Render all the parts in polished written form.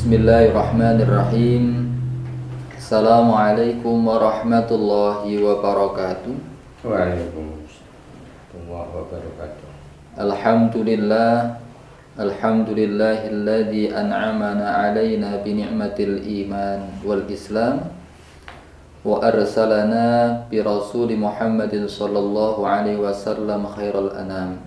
Bismillahirrahmanirrahim. Assalamualaikum warahmatullahi wabarakatuh. Waalaikumsalam wabarakatuh. Alhamdulillah. Alhamdulillahilladzi an'amana alaina bi ni'matil iman wal islam wa arsalana bi rasuli Muhammadin sallallahu alaihi wasallam khairal anam.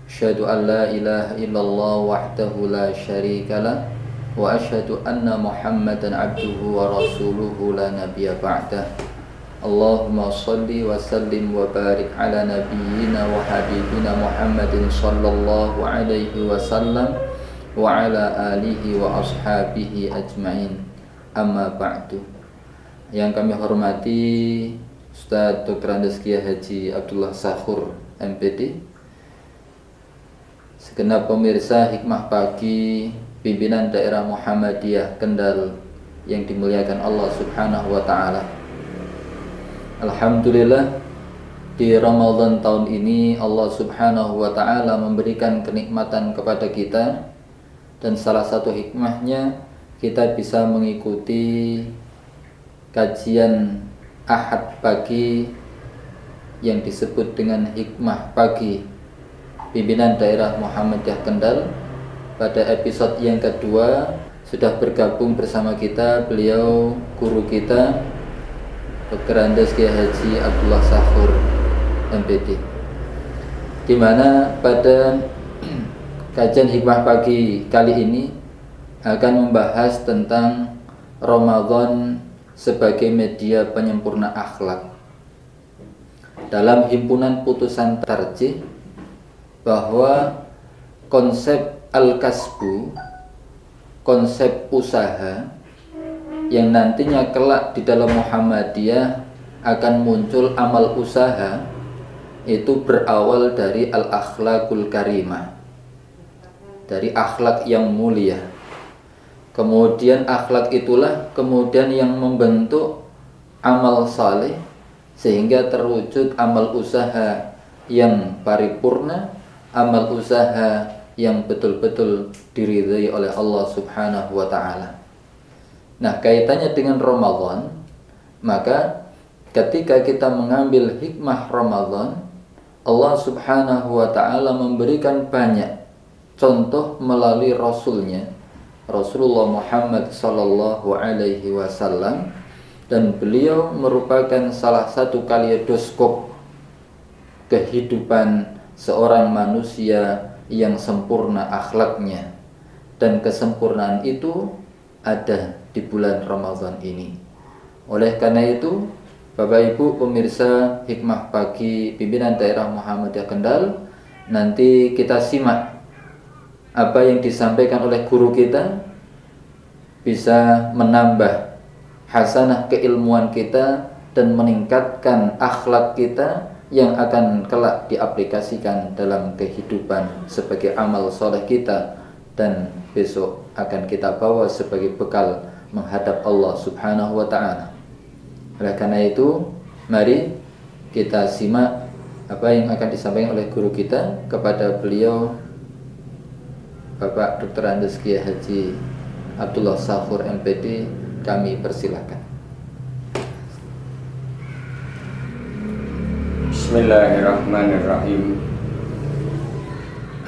Asyhadu an la ilaha illallah wahdahu la syarikalah wa asyhadu anna Muhammadan abduhu wa rasuluhu la nabiyya ba'dah. Allahumma salli wa sallim wa barik ala nabiyyina wa habibina Muhammadin sallallahu alaihi wasallam wa ala alihi wa ashabihi ajmain. Amma ba'du. Yang kami hormati Ustaz Dr. Andes Kiai Haji Abdullah Sahur MPD, segenap pemirsa Hikmah Pagi pimpinan daerah Muhammadiyah Kendal yang dimuliakan Allah Subhanahu wa taala. Alhamdulillah, di Ramadan tahun ini Allah Subhanahu wa ta'ala memberikan kenikmatan kepada kita, dan salah satu hikmahnya kita bisa mengikuti kajian Ahad pagi yang disebut dengan Hikmah Pagi pimpinan daerah Muhammadiyah Kendal. Pada episode yang kedua sudah bergabung bersama kita beliau guru kita Dr. Andes Kiai Haji Abdullah Sahur MPD, di mana pada kajian Hikmah Pagi kali ini akan membahas tentang Ramadan sebagai media penyempurna akhlak. Dalam himpunan putusan tarjih bahwa konsep al-kasbu, konsep usaha yang nantinya kelak di dalam Muhammadiyah akan muncul amal usaha, itu berawal dari al-akhlaqul karimah, dari akhlak yang mulia. Kemudian akhlak itulah kemudian yang membentuk amal saleh sehingga terwujud amal usaha yang paripurna, amal usaha yang betul-betul diridhai oleh Allah Subhanahu wa ta'ala. Nah, kaitannya dengan Ramadan, maka ketika kita mengambil hikmah Ramadan, Allah Subhanahu wa ta'ala memberikan banyak contoh melalui Rasulnya, Rasulullah Muhammad sallallahu alaihi wasallam, dan beliau merupakan salah satu kaleidoskop kehidupan seorang manusia yang sempurna akhlaknya, dan kesempurnaan itu ada di bulan Ramadan ini. Oleh karena itu, Bapak Ibu pemirsa Hikmah Pagi pimpinan daerah Muhammadiyah Kendal, nanti kita simak apa yang disampaikan oleh guru kita, bisa menambah hasanah keilmuan kita dan meningkatkan akhlak kita yang akan kelak diaplikasikan dalam kehidupan sebagai amal soleh kita, dan besok akan kita bawa sebagai bekal menghadap Allah Subhanahu wa ta'ala. Oleh karena itu, mari kita simak apa yang akan disampaikan oleh guru kita kepada beliau Bapak Dr. Andes Kiai Haji Abdullah Sahur MPD. Kami persilakan. Bismillahirrahmanirrahim.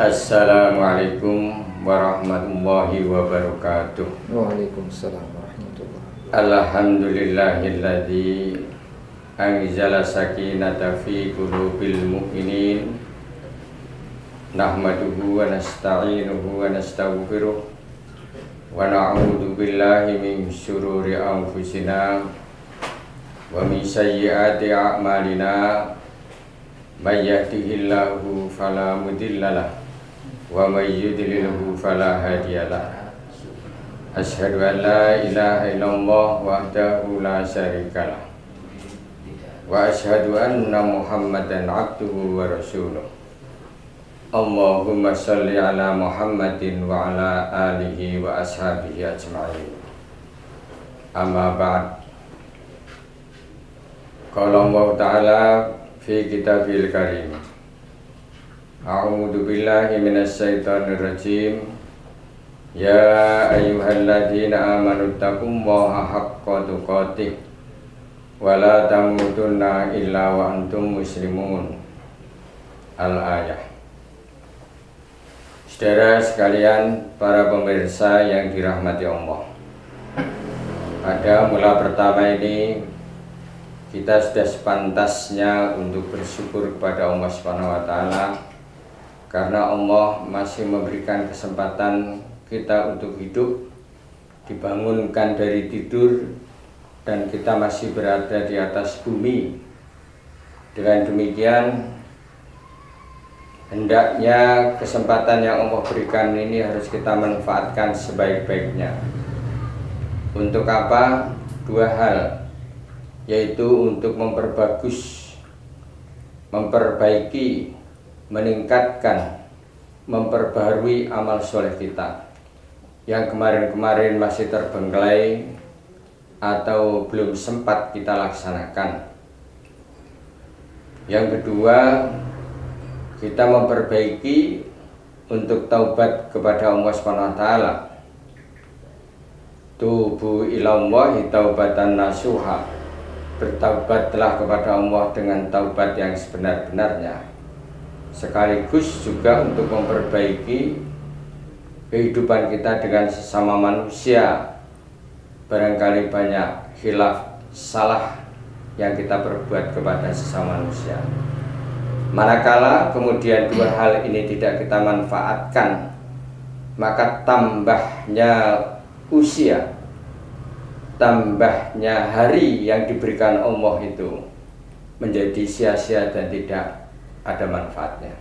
Assalamualaikum warahmatullahi wabarakatuh. Waalaikumsalam warahmatullahi wabarakatuh. Alhamdulillahilladzi anzala sakinata fi qulubil mu'minin. Nahmaduhu wa nasta'inuhu wa nastaghfiruh wa na'udzu billahi min syururi anfusina wa min sayyiati a'malina. May yahdihillahu fala mudhillalah wa may yudlilhu fala hadiyalah. Asyhadu an la ilaha illallah wahdahu la syarikalah wa asyhadu anna Muhammadan abduhu wa rasuluh. Allahumma shalli ala Muhammadin wa ala alihi wa ashabihi ajma'in. Amma ba'd. Qala Allah ta'ala fi kitabil karim. A'udzu billahi minasy syaithanir rajim. Ya ayyuhalladzina amanu taqullaha haqqa tuqatih wa la tamutunna illa wa antum muslimun. Al-ayah. Saudara sekalian, para pemirsa yang dirahmati Allah, pada mula pertama ini kita sudah sepantasnya untuk bersyukur kepada Allah SWT, karena Allah masih memberikan kesempatan kita untuk hidup, dibangunkan dari tidur, dan kita masih berada di atas bumi. Dengan demikian, hendaknya kesempatan yang Allah berikan ini harus kita manfaatkan sebaik-baiknya. Untuk apa? Dua hal, yaitu untuk memperbagus, memperbaiki, meningkatkan, memperbaharui amal soleh kita yang kemarin-kemarin masih terbengkelai atau belum sempat kita laksanakan. Yang kedua, kita memperbaiki untuk taubat kepada Allah SWT. Tubu ilallahi taubatan nasuha, bertaubatlah kepada Allah dengan taubat yang sebenar-benarnya. Sekaligus juga untuk memperbaiki kehidupan kita dengan sesama manusia. Barangkali banyak khilaf, salah yang kita perbuat kepada sesama manusia. Manakala kemudian dua hal ini tidak kita manfaatkan, maka tambahnya usia, tambahnya hari yang diberikan Allah itu menjadi sia-sia dan tidak ada manfaatnya.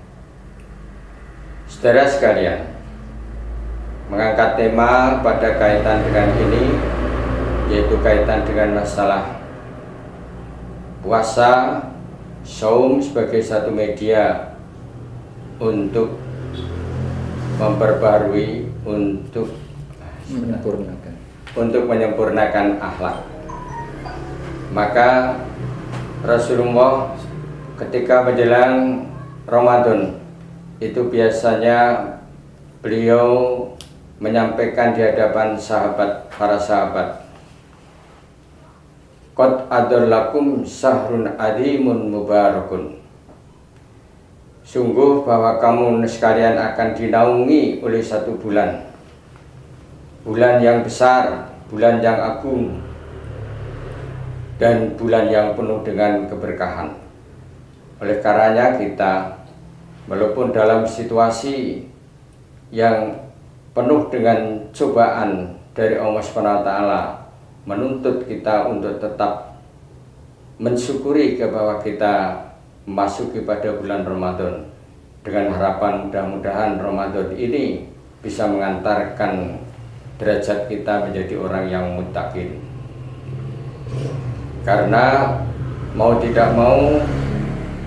Saudara sekalian, mengangkat tema pada kaitan dengan ini, yaitu kaitan dengan masalah puasa, saum sebagai satu media untuk memperbarui, untuk menyempurnakan akhlak. Maka Rasulullah ketika menjelang Ramadan itu biasanya beliau menyampaikan di hadapan para sahabat, qad adallakum sahrun adimun mubarakun, sungguh bahwa kamu sekalian akan dinaungi oleh satu bulan, bulan yang besar, bulan yang agung, dan bulan yang penuh dengan keberkahan. Oleh karenanya kita, walaupun dalam situasi yang penuh dengan cobaan dari Allah SWT, menuntut kita untuk tetap mensyukuri bahwa kita memasuki pada bulan Ramadan, dengan harapan mudah-mudahan Ramadan ini bisa mengantarkan derajat kita menjadi orang yang muttaqin. Karena mau tidak mau,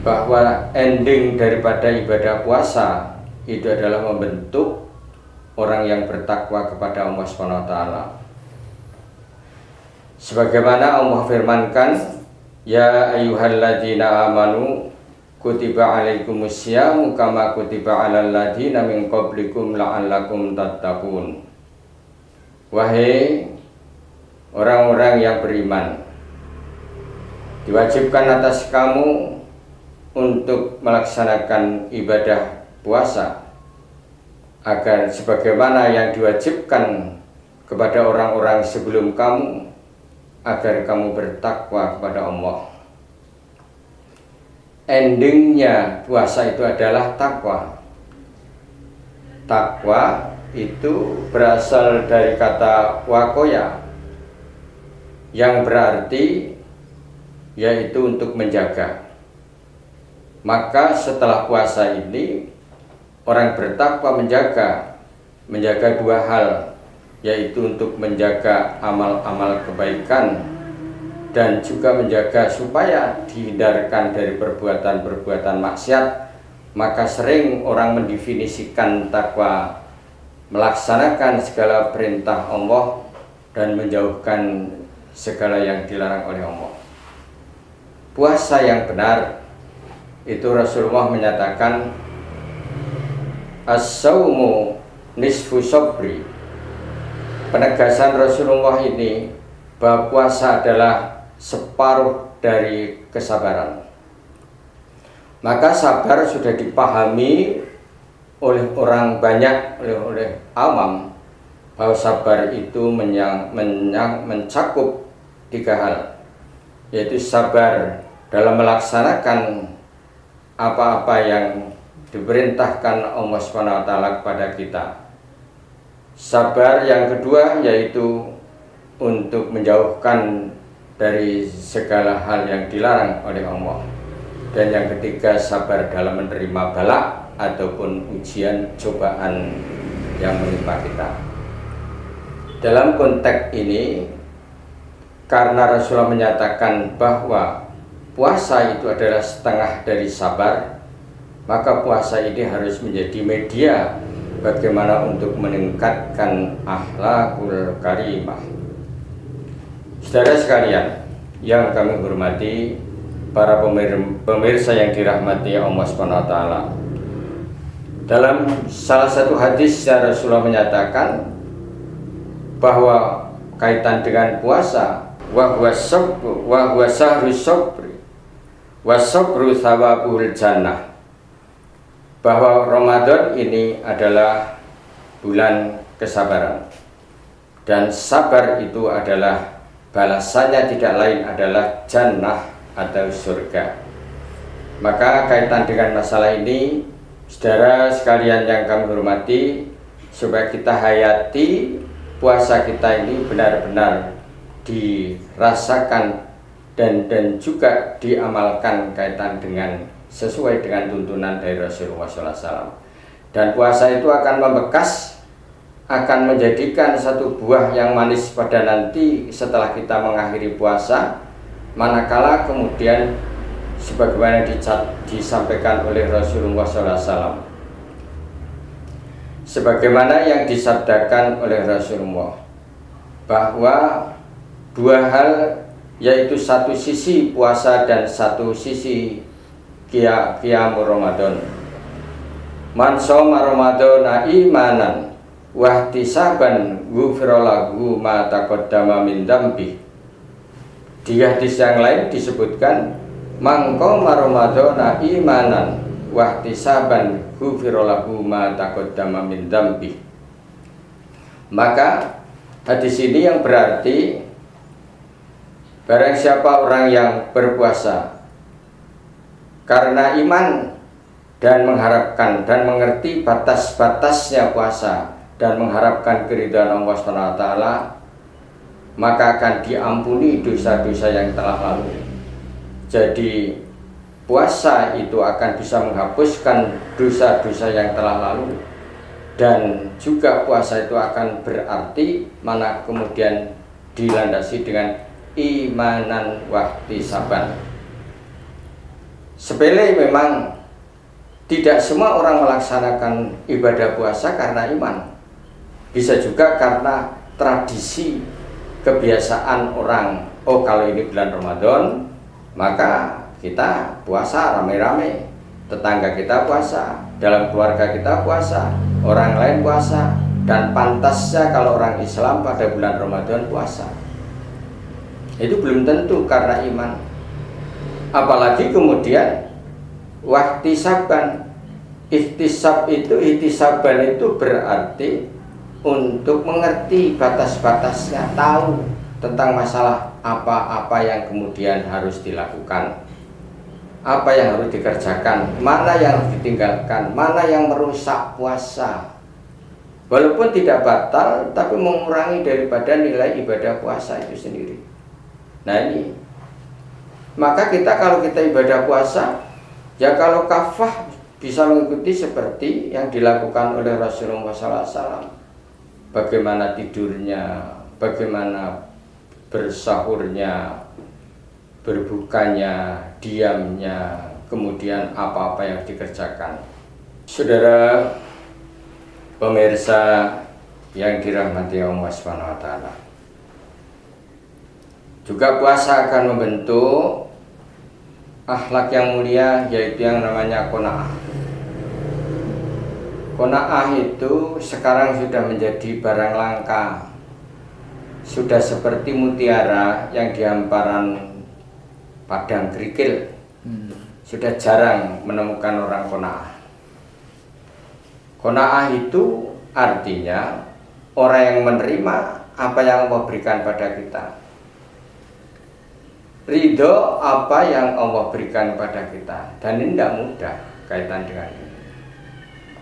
bahwa ending daripada ibadah puasa itu adalah membentuk orang yang bertakwa kepada Allah SWT. Sebagaimana Allah firmankan, ya ayyuhalladzina amanu kutiba alaikumusyamu kama kutiba alal ladzina min qablikum la'allakum tattaqun. Wahai orang-orang yang beriman, diwajibkan atas kamu untuk melaksanakan ibadah puasa, agar sebagaimana yang diwajibkan kepada orang-orang sebelum kamu, agar kamu bertakwa kepada Allah. Endingnya puasa itu adalah takwa. Takwa itu berasal dari kata wakoya, yang berarti yaitu untuk menjaga. Maka setelah puasa ini, orang bertakwa menjaga dua hal, yaitu untuk menjaga amal-amal kebaikan dan juga menjaga supaya dihindarkan dari perbuatan-perbuatan maksiat. Maka sering orang mendefinisikan takwa melaksanakan segala perintah Allah dan menjauhkan segala yang dilarang oleh Allah. Puasa yang benar itu Rasulullah menyatakan as-saumu nisfu sabri penegasan Rasulullah ini bahwa puasa adalah separuh dari kesabaran. Maka sabar sudah dipahami oleh orang banyak, oleh awam, bahwa sabar itu mencakup 3 hal, yaitu sabar dalam melaksanakan apa-apa yang diperintahkan Allah SWT kepada kita. Sabar yang kedua yaitu untuk menjauhkan dari segala hal yang dilarang oleh Allah. Dan yang ketiga, sabar dalam menerima bala ataupun ujian cobaan yang menimpa kita. Dalam konteks ini, karena Rasulullah menyatakan bahwa puasa itu adalah setengah dari sabar, maka puasa ini harus menjadi media bagaimana untuk meningkatkan akhlakul karimah. Saudara sekalian yang kami hormati, para pemirsa yang dirahmati Allah SWT, dalam salah satu hadis Rasulullah menyatakan bahwa kaitan dengan puasa, wa huwa sahru sabri wa sabru thawabul jannah, bahwa Ramadan ini adalah bulan kesabaran, dan sabar itu adalah balasannya tidak lain adalah jannah atau surga. Maka kaitan dengan masalah ini, saudara sekalian yang kami hormati, supaya kita hayati puasa kita ini benar-benar dirasakan dan juga diamalkan kaitan dengan sesuai dengan tuntunan dari Rasulullah SAW. Dan puasa itu akan membekas, akan menjadikan satu buah yang manis pada nanti setelah kita mengakhiri puasa, manakala kemudian sebagaimana disampaikan oleh Rasulullah SAW, sebagaimana yang disabdakan oleh Rasulullah, bahwa 2 hal, yaitu satu sisi puasa dan satu sisi qiyamul Ramadan. Man shoma Ramadana imanan wahtisaban ghufira lahu ma taqaddama min dzambi. Di hadis yang lain disebutkan man qoma Ramadana imanan wahtisaban ghufira lahu ma taqaddama min dzambi. Maka hadis ini yang berarti barang siapa orang yang berpuasa karena iman dan mengharapkan dan mengerti batas-batasnya puasa dan mengharapkan keridhaan Allah SWT, maka akan diampuni dosa-dosa yang telah lalu. Jadi puasa itu akan bisa menghapuskan dosa-dosa yang telah lalu, dan juga puasa itu akan berarti mana kemudian dilandasi dengan imanan wahtisaban. Sepele memang, tidak semua orang melaksanakan ibadah puasa karena iman. Bisa juga karena tradisi, kebiasaan orang, oh kalau ini bulan Ramadan maka kita puasa rame-rame, tetangga kita puasa, dalam keluarga kita puasa, orang lain puasa, dan pantasnya kalau orang Islam pada bulan Ramadan puasa. Itu belum tentu karena iman. Apalagi kemudian wahtisaban, ihtisaban itu berarti untuk mengerti batas-batasnya, tahu tentang masalah apa-apa yang kemudian harus dilakukan, apa yang harus dikerjakan, mana yang harus ditinggalkan, mana yang merusak puasa, walaupun tidak batal tapi mengurangi daripada nilai ibadah puasa itu sendiri. Nah ini, maka kita kalau kita ibadah puasa, ya kalau kafah bisa mengikuti seperti yang dilakukan oleh Rasulullah SAW. Bagaimana tidurnya, bagaimana bersahurnya, berbukanya, diamnya, kemudian apa-apa yang dikerjakan. Saudara pemirsa yang dirahmati Allah SWT, juga puasa akan membentuk akhlak yang mulia, yaitu yang namanya qanaah. Qanaah itu sekarang sudah menjadi barang langka sudah seperti mutiara yang di hamparan padang kerikil. Sudah jarang menemukan orang qanaah. Qanaah itu artinya orang yang menerima apa yang Allah berikan pada kita, ridho apa yang Allah berikan pada kita. Dan ini tidak mudah kaitan dengan ini.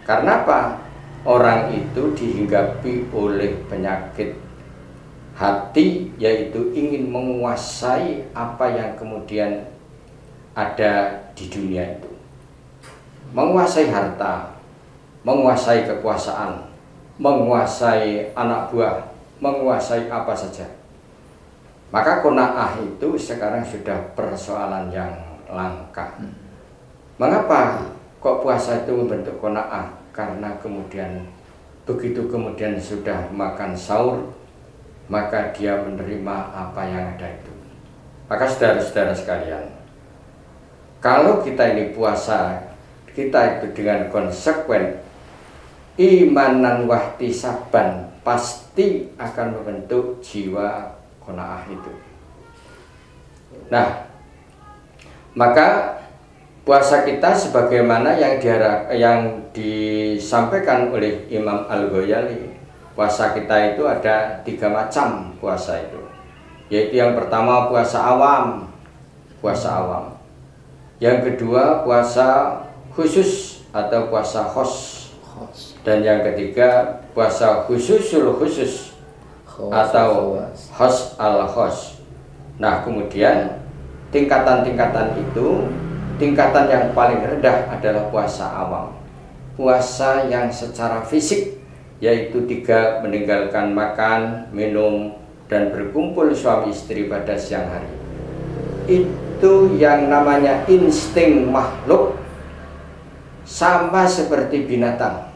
Karena apa? Orang itu dihinggapi oleh penyakit hati, yaitu ingin menguasai apa yang kemudian ada di dunia itu. Menguasai harta, menguasai kekuasaan, menguasai anak buah, menguasai apa saja. Maka qanaah itu sekarang sudah persoalan yang langka. Mengapa kok puasa itu membentuk qanaah? Karena kemudian begitu kemudian sudah makan sahur, maka dia menerima apa yang ada itu. Maka saudara-saudara sekalian, kalau kita ini puasa, kita itu dengan konsekuen, imanan wahtisaban, pasti akan membentuk jiwa qanaah itu. Nah, maka puasa kita sebagaimana yang disampaikan oleh Imam Al-Ghazali, puasa kita itu ada 3 macam puasa itu. Yaitu yang pertama puasa awam. Yang kedua puasa khusus atau puasa khos. Dan yang ketiga puasa khususul khusus atau khos al khos. Nah, kemudian tingkatan-tingkatan itu, tingkatan yang paling rendah adalah puasa awam. Puasa yang secara fisik, yaitu 3 meninggalkan makan, minum, dan berkumpul suami istri pada siang hari. Itu yang namanya insting makhluk, sama seperti binatang.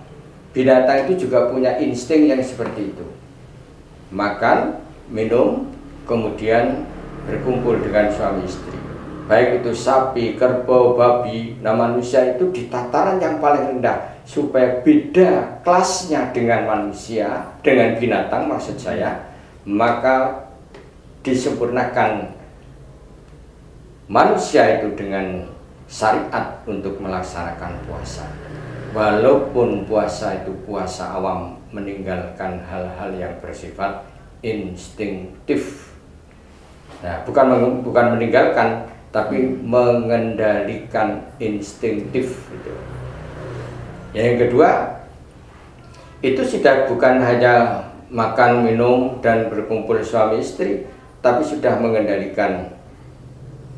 Binatang itu juga punya insting yang seperti itu. Makan, minum, kemudian berkumpul dengan suami istri. Baik itu sapi, kerbau, babi. Nah, manusia itu di tataran yang paling rendah, supaya beda kelasnya dengan manusia, dengan binatang maksud saya. Maka disempurnakan manusia itu dengan syariat untuk melaksanakan puasa. Walaupun puasa itu puasa awam, meninggalkan hal-hal yang bersifat instinktif. Nah, bukan meninggalkan, tapi mengendalikan instinktif gitu. Yang kedua, itu sudah bukan hanya makan, minum, dan berkumpul suami istri, tapi sudah mengendalikan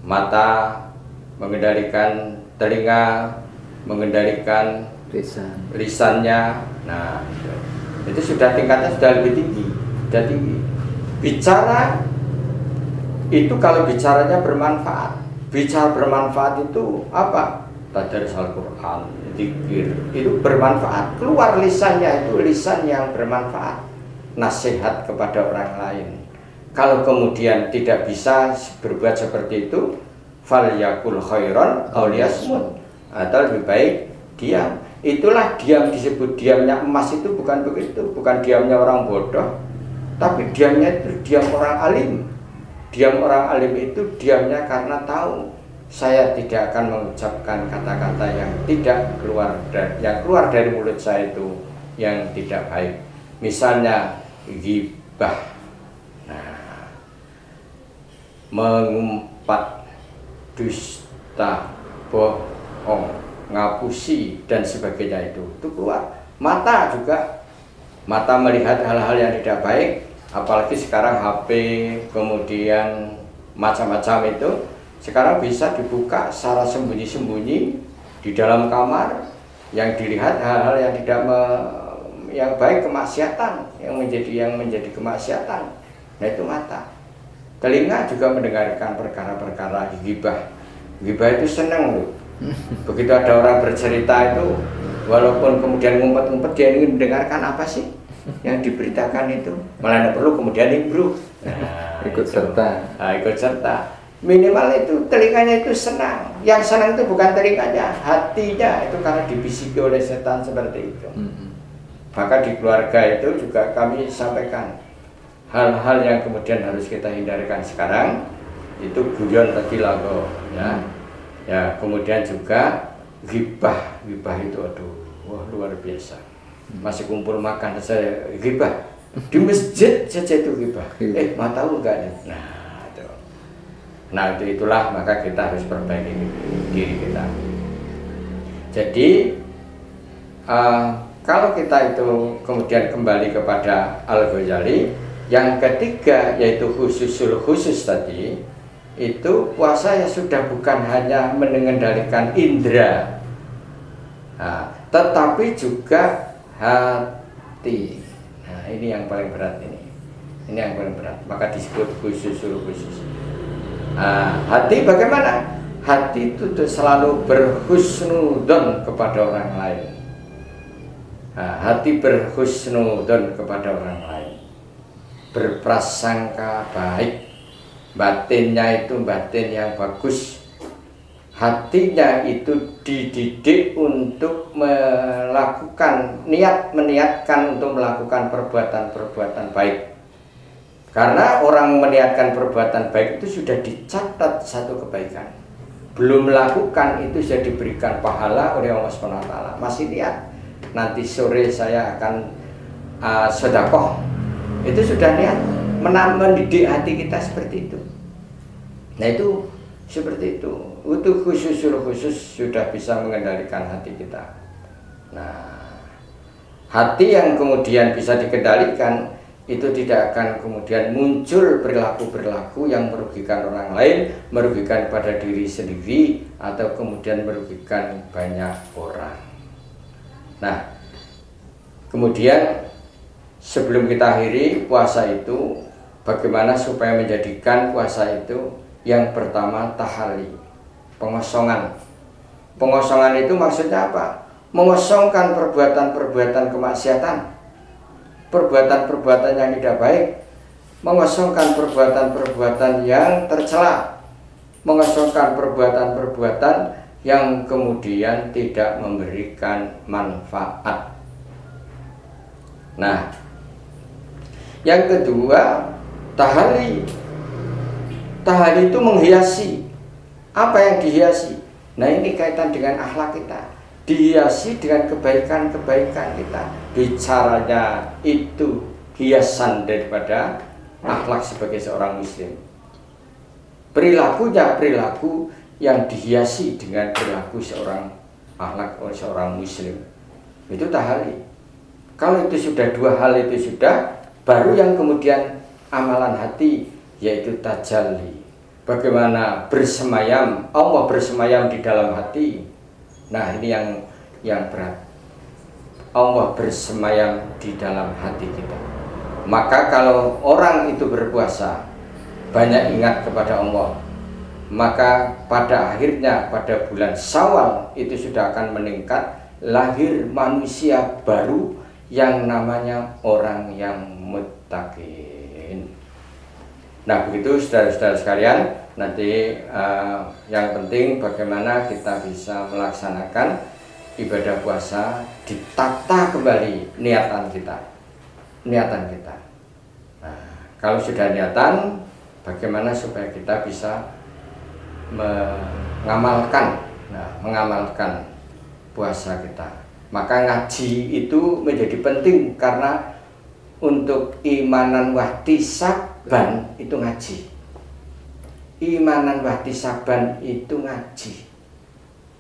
mata, mengendalikan telinga, mengendalikan lisannya. Nah, itu sudah tingkatnya sudah lebih tinggi, sudah tinggi. Bicara itu kalau bicaranya bermanfaat. Bicara bermanfaat itu apa? Tadarus Al-Quran, zikir, itu bermanfaat. Keluar lisannya itu lisan yang bermanfaat, nasihat kepada orang lain. Kalau kemudian tidak bisa berbuat seperti itu, falyakul khairan aw liyasmut, atau lebih baik diam. Itulah diam, disebut diamnya emas itu bukan begitu, bukan diamnya orang bodoh, tapi diamnya itu diam orang alim. Diam orang alim itu diamnya karena tahu saya tidak akan mengucapkan kata-kata yang tidak keluar dari mulut saya itu yang tidak baik. Misalnya ghibah, nah, mengumpat, dusta, bohong, ngapusi, dan sebagainya itu keluar. Mata juga, mata melihat hal-hal yang tidak baik, apalagi sekarang HP, kemudian macam-macam itu sekarang bisa dibuka secara sembunyi-sembunyi di dalam kamar, yang dilihat hal-hal yang tidak yang baik, kemaksiatan, yang menjadi kemaksiatan. Nah, itu mata. Telinga juga mendengarkan perkara-perkara ghibah. Ghibah itu senang loh. Begitu ada orang bercerita itu, walaupun kemudian ngumpet-ngumpet, dia ingin mendengarkan apa sih yang diberitakan itu. Malah tidak perlu kemudian improve. Nah, ikut serta. Nah, ikut serta. Minimal itu telinganya itu senang. Yang senang itu bukan telinganya, hatinya itu karena dibisiki oleh setan seperti itu. Maka di keluarga itu juga kami sampaikan, hal-hal yang kemudian harus kita hindarkan sekarang itu guyon tadi lago ya. Ya, kemudian juga ghibah. Ghibah itu aduh, wah luar biasa. Masih kumpul makan saya ghibah. Di masjid saja itu ghibah. Mau tahu enggak nih? Nah, itulah maka kita harus perbaiki diri kita. Jadi kalau kita itu kemudian kembali kepada Al-Ghazali, yang ketiga yaitu khususul khusus tadi, itu puasa ya sudah bukan hanya mengendalikan indera, tetapi juga hati. Nah, ini yang paling berat ini yang paling berat. Maka disebut khususul khusus. Hati bagaimana? Hati itu selalu berhusnudon kepada orang lain. Hati berhusnudon kepada orang lain, berprasangka baik. Batinnya itu batin yang bagus, hatinya itu dididik untuk melakukan meniatkan untuk melakukan perbuatan-perbuatan baik. Karena orang meniatkan perbuatan baik itu sudah dicatat satu kebaikan. Belum melakukan itu sudah diberikan pahala oleh Allah SWT. Masih niat, nanti sore saya akan sedekah. Itu sudah niat, mendidik hati kita seperti itu. Nah itu seperti itu. Untuk khusus sudah bisa mengendalikan hati kita. Nah, hati yang kemudian bisa dikendalikan itu tidak akan kemudian muncul perilaku-perilaku yang merugikan orang lain, merugikan pada diri sendiri, atau kemudian merugikan banyak orang. Nah, kemudian sebelum kita akhiri puasa itu, bagaimana supaya menjadikan puasa itu yang pertama tahali, pengosongan. Pengosongan itu maksudnya apa? Mengosongkan perbuatan-perbuatan kemaksiatan, perbuatan-perbuatan yang tidak baik, mengosongkan perbuatan-perbuatan yang tercela, mengosongkan perbuatan-perbuatan yang kemudian tidak memberikan manfaat. Nah, yang kedua, tahali. Tahali itu menghiasi. Apa yang dihiasi? Nah, ini kaitan dengan akhlak kita. Dihiasi dengan kebaikan-kebaikan kita. Bicaranya itu hiasan daripada akhlak sebagai seorang muslim. Perilakunya perilaku yang dihiasi dengan perilaku seorang akhlak seorang muslim. Itu tahali. Kalau itu sudah dua hal itu sudah, baru yang kemudian amalan hati, yaitu tajalli. Bagaimana bersemayam, Allah bersemayam di dalam hati. Nah, ini yang berat. Allah bersemayam di dalam hati kita. Maka kalau orang itu berpuasa, banyak ingat kepada Allah, maka pada akhirnya pada bulan Syawal itu sudah akan meningkat, lahir manusia baru yang namanya orang yang muttaqin. Nah, begitu saudara-saudara sekalian, nanti yang penting bagaimana kita bisa melaksanakan ibadah puasa, ditata kembali niatan kita. Nah, kalau sudah niatan, bagaimana supaya kita bisa mengamalkan puasa kita. Maka ngaji itu menjadi penting, karena untuk imanan wahtisaban itu ngaji. Imanan wahtisaban itu ngaji.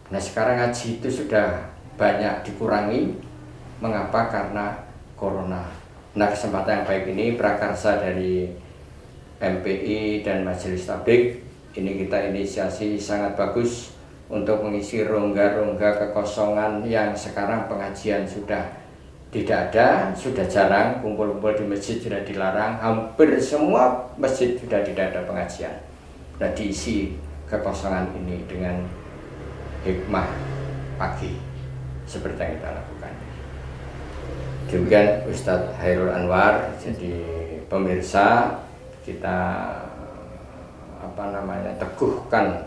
Nah, sekarang ngaji itu sudah banyak dikurangi. Mengapa? Karena corona. Nah, kesempatan yang baik ini prakarsa dari MPI dan Majelis Tabligh ini kita inisiasi sangat bagus untuk mengisi rongga-rongga kekosongan yang sekarang pengajian sudah tidak ada, sudah jarang, kumpul-kumpul di masjid sudah dilarang, hampir semua masjid sudah tidak ada pengajian. Nah, diisi kekosongan ini dengan hikmah pagi seperti yang kita lakukan. Demikian Ustadz Hairul Anwar. Jadi pemirsa, kita teguhkan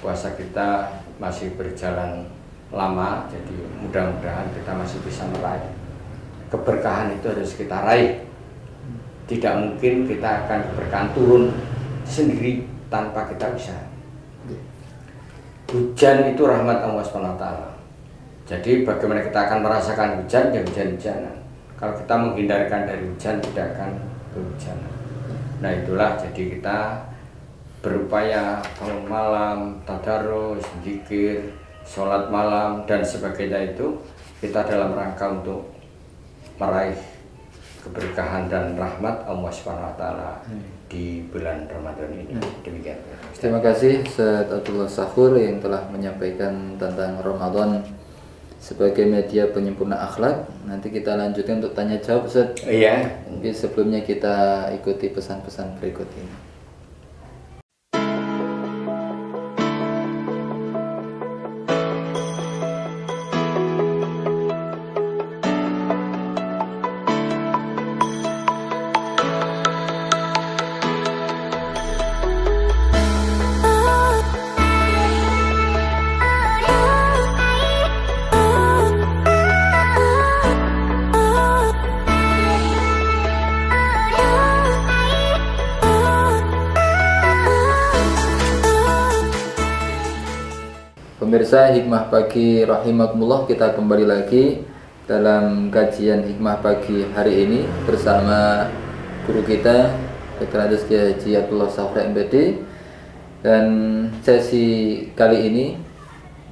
puasa kita masih berjalan lama, jadi mudah-mudahan kita masih bisa meraih keberkahan. Itu harus kita raih. tidak mungkin kita akan keberkahan turun sendiri tanpa kita usaha. Hujan itu rahmat Allah SWT. Jadi bagaimana kita akan merasakan hujan, ya hujan-hujanan. Kalau kita menghindarkan dari hujan, tidak akan kehujanan. Nah itulah jadi kita berupaya bangun malam, tadarus, zikir, sholat malam dan sebagainya itu kita dalam rangka untuk meraih keberkahan dan rahmat Allah SWT di bulan Ramadan ini. Demikian. Terima kasih Ustaz Abdullah Sahur yang telah menyampaikan tentang Ramadan sebagai media penyempurna akhlak. Nanti kita lanjutkan untuk tanya jawab, Ustaz. Iya. Tapi sebelumnya kita ikuti pesan-pesan berikut ini. Pemirsa Hikmah Pagi rahimakumullah, kita kembali lagi dalam kajian Hikmah Pagi hari ini bersama guru kita Dr. Andes Kiai Haji Abdullah Sahur MPD. Dan sesi kali ini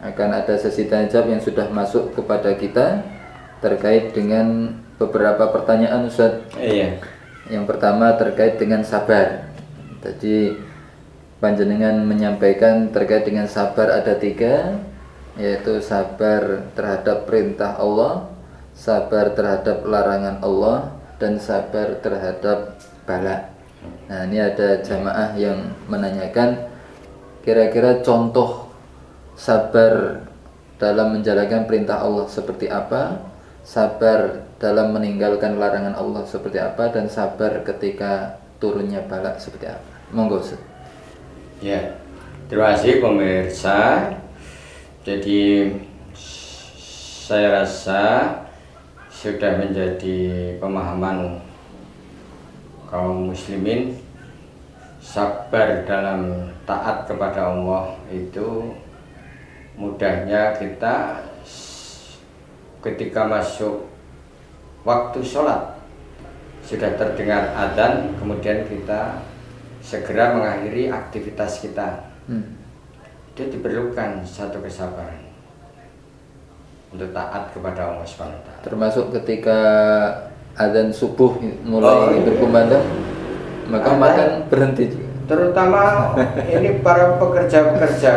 akan ada sesi tanya jawab yang sudah masuk kepada kita terkait dengan beberapa pertanyaan, Ustaz. Iya. Yang pertama terkait dengan sabar. Tadi panjenengan menyampaikan terkait dengan sabar ada 3, yaitu sabar terhadap perintah Allah, sabar terhadap larangan Allah, dan sabar terhadap bala. Nah, ini ada jamaah yang menanyakan kira-kira contoh sabar dalam menjalankan perintah Allah seperti apa, sabar dalam meninggalkan larangan Allah seperti apa, dan sabar ketika turunnya bala seperti apa. Monggo, Ustaz. Ya, terima kasih pemirsa. Jadi saya rasa sudah menjadi pemahaman kaum muslimin, sabar dalam taat kepada Allah itu mudahnya kita ketika masuk waktu sholat sudah terdengar adzan, kemudian kita segera mengakhiri aktivitas kita. Itu diperlukan satu kesabaran untuk taat kepada Allah SWT. Termasuk ketika adzan subuh mulai berkumandang, maka makan berhenti. Terutama ini para pekerja-pekerja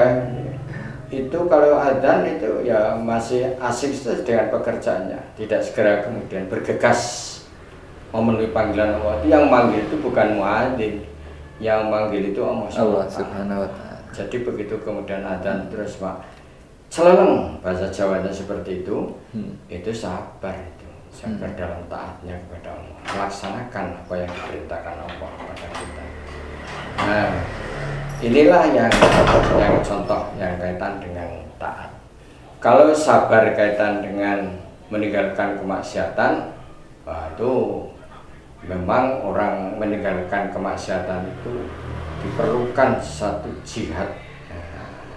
itu kalau adzan itu ya masih asik dengan pekerjaannya, tidak segera kemudian bergegas memenuhi panggilan Allah. Itu yang manggil itu bukan muadzin, yang manggil itu Allah Subhanahu wa ta'ala. Jadi begitu kemudian adzan terus Pak celeleng, bahasa Jawanya seperti itu sabar, itu sabar dalam taatnya kepada Allah, melaksanakan apa yang diperintahkan Allah kepada kita. Nah, inilah yang contoh yang kaitan dengan taat. Kalau sabar kaitan dengan meninggalkan kemaksiatan, itu memang orang meninggalkan kemaksiatan itu diperlukan satu jihad,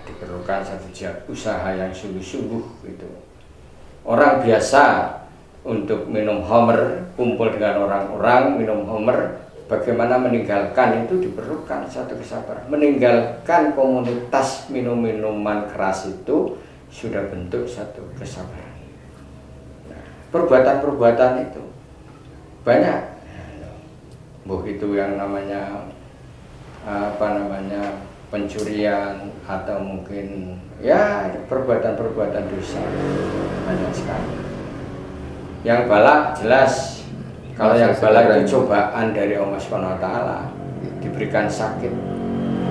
diperlukan satu jihad usaha yang sungguh-sungguh gitu. Orang biasa untuk minum homer, kumpul dengan orang-orang minum homer, bagaimana meninggalkan itu diperlukan satu kesabaran. Meninggalkan komunitas minum-minuman keras itu sudah bentuk satu kesabaran. Nah, perbuatan-perbuatan itu banyak. Itu yang namanya pencurian atau mungkin ya perbuatan-perbuatan dosa banyak sekali. Yang bala jelas, kalau yang bala itu cobaan dari Allah SWT, diberikan sakit.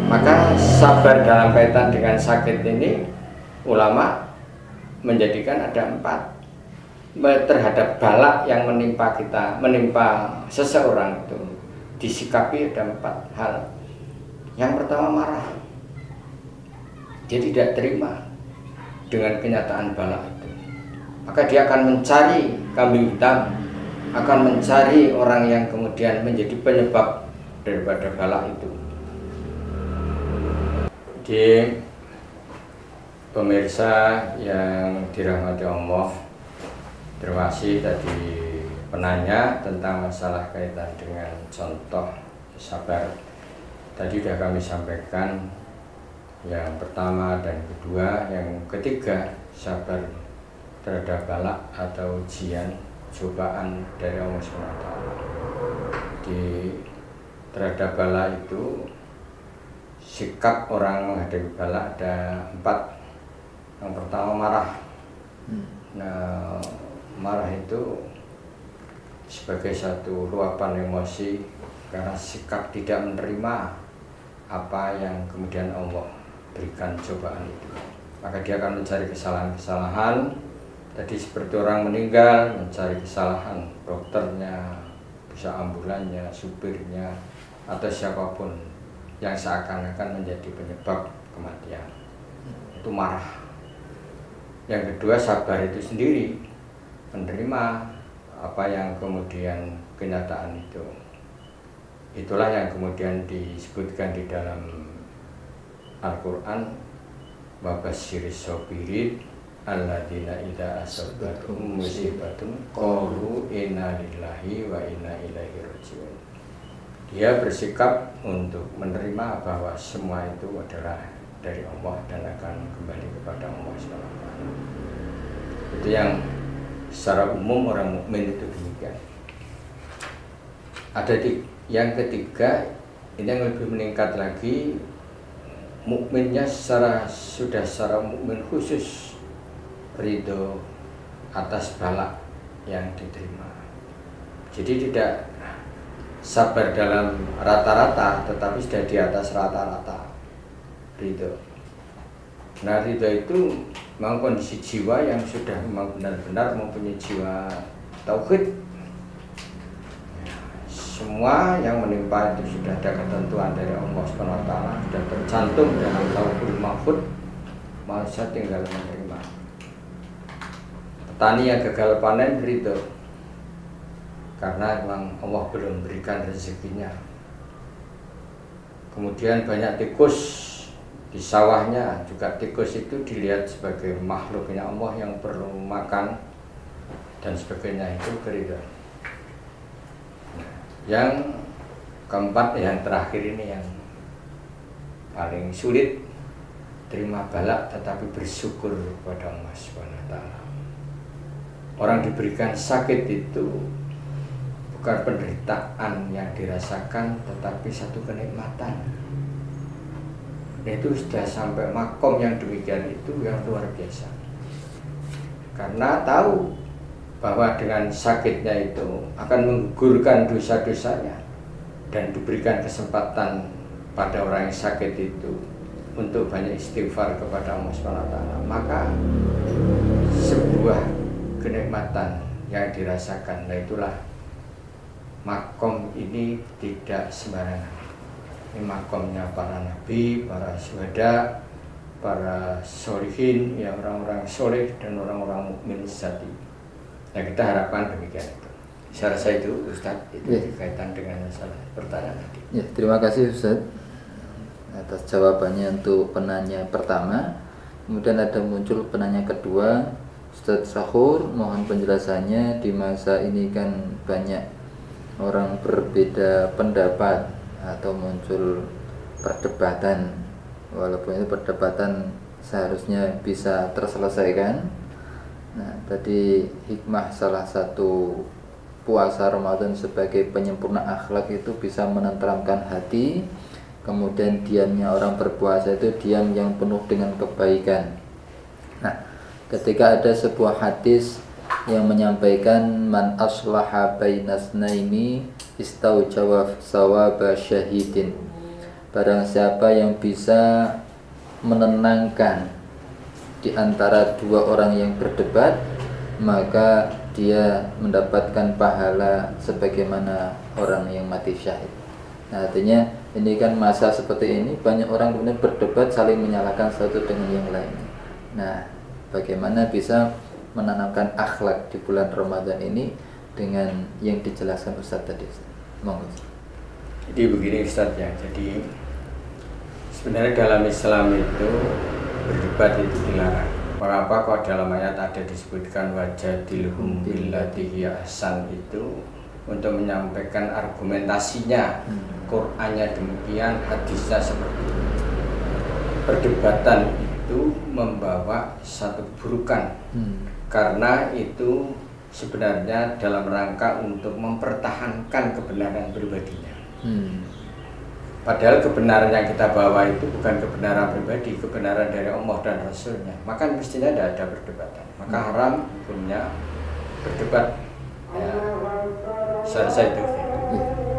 Maka sabar dalam kaitan dengan sakit ini ulama menjadikan ada 4 terhadap bala yang menimpa kita, menimpa seseorang itu disikapi ada 4 hal. Yang pertama marah, dia tidak terima dengan kenyataan bala itu, maka dia akan mencari kambing hitam akan mencari orang yang kemudian menjadi penyebab daripada bala itu. Jadi pemirsa yang dirahmati Allah, terima kasih tadi penanya tentang masalah kaitan dengan contoh sabar. Tadi sudah kami sampaikan yang pertama dan kedua. Yang ketiga, sabar terhadap bala atau ujian, cobaan dari Allah SWT. Di terhadap bala itu, sikap orang menghadapi bala ada 4. Yang pertama, marah. Nah, marah itu sebagai satu luapan emosi karena sikap tidak menerima apa yang kemudian Allah berikan cobaan itu. Maka dia akan mencari kesalahan-kesalahan. Tadi seperti orang meninggal, mencari kesalahan dokternya, bisa ambulannya, supirnya, atau siapapun yang seakan-akan menjadi penyebab kematian. Itu marah. Yang kedua, sabar itu sendiri, menerima apa yang kemudian kenyataan itu. Itulah yang kemudian disebutkan di dalam Al-Quran, wa basyiris sabirin alladzina idza asabathum musibatun qalu inna lillahi wa inna ilaihi raji'un. Dia bersikap untuk menerima bahwa semua itu adalah dari Allah dan akan kembali kepada Allah SWT. Itu yang secara umum orang mukmin itu demikian. Ada yang ketiga, ini yang lebih meningkat lagi, mukminnya sudah secara mukmin khusus ridho atas bala yang diterima. Jadi tidak sabar dalam rata-rata, tetapi sudah di atas rata-rata ridho. Nah, ridho itu memang kondisi jiwa yang sudah memang benar-benar mempunyai jiwa tauhid. Semua yang menimpa itu sudah ada ketentuan dari Allah SWT, sudah tercantum dalam Lauhul Mahfuz, manusia tinggal menerima. Petani yang gagal panen ridho karena memang Allah belum berikan rezekinya. Kemudian banyak tikus di sawahnya, juga tikus itu dilihat sebagai makhluknya Allah yang perlu makan dan sebagainya, itu ridho. Yang keempat, yang terakhir ini yang paling sulit, terima bala tetapi bersyukur kepada Allah SWT. Orang diberikan sakit itu bukan penderitaan yang dirasakan, tetapi satu kenikmatan. Itu sudah sampai makom yang demikian itu yang luar biasa. Karena tahu bahwa dengan sakitnya itu akan menggugurkan dosa-dosanya dan diberikan kesempatan pada orang yang sakit itu untuk banyak istighfar kepada Allah SWT. Maka sebuah kenikmatan yang dirasakan. Nah, itulah makom ini tidak sembarangan. Ini makomnya para nabi, para syuhada, para sholihin, ya orang-orang soleh dan orang-orang mukmin sejati. Nah, kita harapkan demikian itu. Saya rasa itu Ustaz, itu berkaitan dengan masalah pertanyaan tadi. Ya, terima kasih Ustaz atas jawabannya untuk penanya pertama. Kemudian ada muncul penanya kedua, Ustaz Sahur, mohon penjelasannya. Di masa ini kan banyak orang berbeda pendapat atau muncul perdebatan, walaupun itu perdebatan seharusnya bisa terselesaikan. Nah, tadi hikmah salah satu puasa Ramadan sebagai penyempurna akhlak itu bisa menenteramkan hati. Kemudian diamnya orang berpuasa itu diam yang penuh dengan kebaikan. Nah, ketika ada sebuah hadis yang menyampaikan man aslaha bainasnaini istaujaba sawaba syahidin. Barang siapa yang bisa menenangkan di antara dua orang yang berdebat, maka dia mendapatkan pahala sebagaimana orang yang mati syahid. Nah, artinya ini kan masa seperti ini banyak orang kemudian berdebat saling menyalahkan satu dengan yang lainnya. Nah, bagaimana bisa menanamkan akhlak di bulan Ramadan ini dengan yang dijelaskan Ustaz tadi. Monggo. Jadi begini Ustaz ya, jadi sebenarnya dalam Islam itu berdebat itu dilarang. Mengapa kok dalam ayat ada disebutkan wajadilhum billati hiya ahsan itu untuk menyampaikan argumentasinya. Qur'annya demikian, hadisnya seperti itu. Perdebatan itu membawa satu keburukan. Karena itu sebenarnya dalam rangka untuk mempertahankan kebenaran pribadinya. Padahal kebenaran yang kita bawa itu bukan kebenaran pribadi, kebenaran dari Allah dan Rasulnya. Maka mestinya tidak ada perdebatan. Maka haram hukumnya berdebat. Ya, saya itu.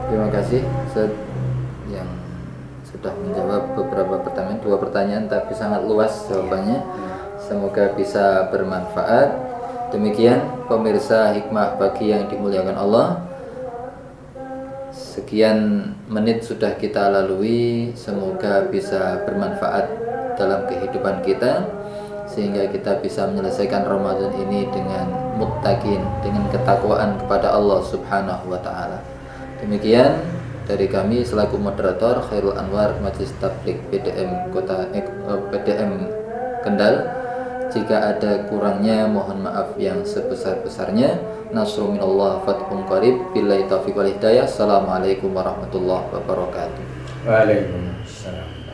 Terima kasih Ustaz yang sudah menjawab beberapa pertanyaan, 2 pertanyaan tapi sangat luas jawabannya. Semoga bisa bermanfaat. Demikian pemirsa Hikmah Pagi yang dimuliakan Allah. Sekian menit sudah kita lalui, semoga bisa bermanfaat dalam kehidupan kita sehingga kita bisa menyelesaikan Ramadan ini dengan muttaqin, dengan ketakwaan kepada Allah Subhanahu wa taala. Demikian dari kami selaku moderator Khairul Anwar Majelis Tabligh PDM PDM Kendal. Jika ada kurangnya mohon maaf yang sebesar-besarnya. Nasrul minallah fathun qarib. Billahi taufiq wal hidayah. Assalamualaikum warahmatullahi wabarakatuh. Waalaikumsalam.